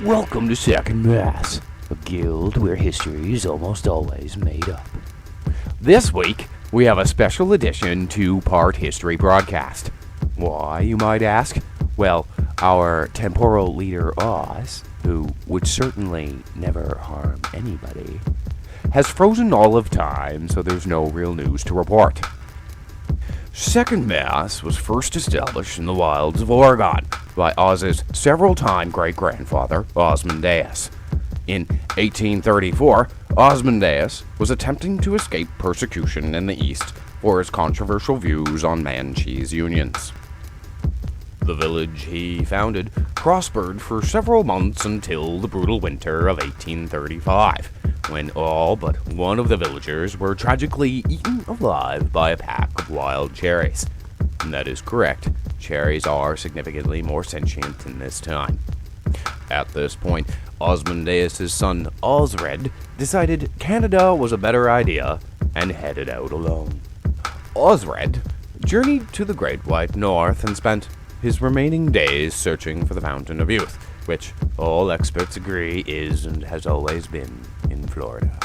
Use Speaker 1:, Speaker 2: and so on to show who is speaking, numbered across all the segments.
Speaker 1: Welcome to Second Mass, a guild where history is almost always made up. This week, we have a special edition two-part history broadcast. Why, you might ask? Well, our temporal leader Oz, who would certainly never harm anybody, has frozen all of time, so there's no real news to report. Second Mass was first established in the wilds of Oregon by Oz's several-time great-grandfather, Osmondeus. In 1834, Osmondeus was attempting to escape persecution in the East for his controversial views on man-cheese unions. The village he founded prospered for several months until the brutal winter of 1835, when all but one of the villagers were tragically eaten alive by a pack of wild cherries. And that is correct, cherries are significantly more sentient in this time. At this point, Osmondeus' son Ozurite decided Canada was a better idea and headed out alone. Ozurite journeyed to the Great White North and spent his remaining days searching for the Fountain of Youth, which all experts agree is and has always been in Florida.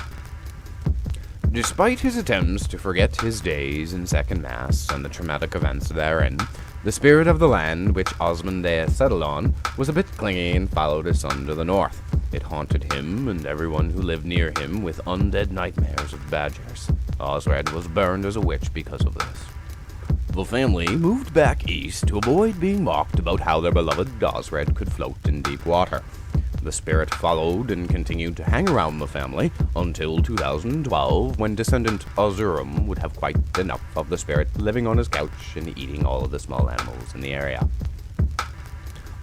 Speaker 1: Despite his attempts to forget his days in Second Mass and the traumatic events therein, the spirit of the land which Osmondeus settled on was a bit clingy and followed his son to the north. It haunted him and everyone who lived near him with undead nightmares of badgers. Ozurite was burned as a witch because of this. The family moved back east to avoid being mocked about how their beloved Ozurite could float in deep water. The spirit followed and continued to hang around the family until 2012, when descendant Ozurum would have quite enough of the spirit living on his couch and eating all of the small animals in the area.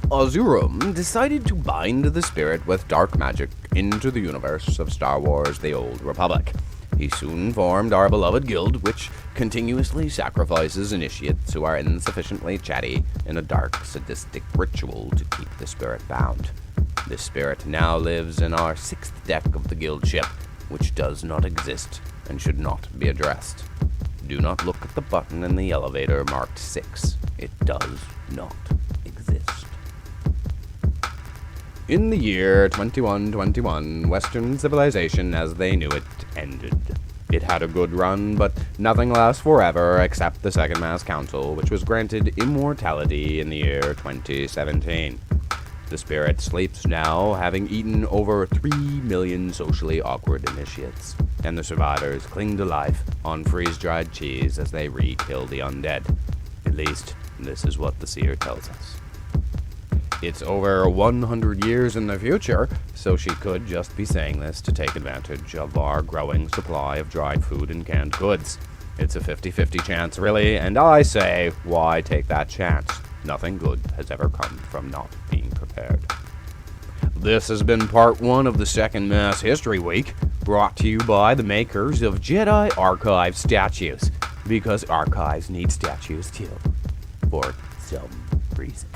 Speaker 1: Ozurum decided to bind the spirit with dark magic into the universe of Star Wars: The Old Republic. He soon formed our beloved guild, which continuously sacrifices initiates who are insufficiently chatty in a dark, sadistic ritual to keep the spirit bound. This spirit now lives in our 6th deck of the guild ship, which does not exist and should not be addressed. Do not look at the button in the elevator marked 6. It does not exist. In the year 2121, Western civilization as they knew it ended. It had a good run, but nothing lasts forever except the Second Mass Council, which was granted immortality in the year 2017. The spirit sleeps now, having eaten over 3 million socially awkward initiates, and the survivors cling to life on freeze-dried cheese as they re-kill the undead. At least, this is what the seer tells us. It's over 100 years in the future, so she could just be saying this to take advantage of our growing supply of dried food and canned goods. It's a 50-50 chance, really, and I say, why take that chance? Nothing good has ever come from not being prepared. This has been part 1 of the Second Mass History Week, brought to you by the makers of Jedi Archive statues, because archives need statues too, for some reason.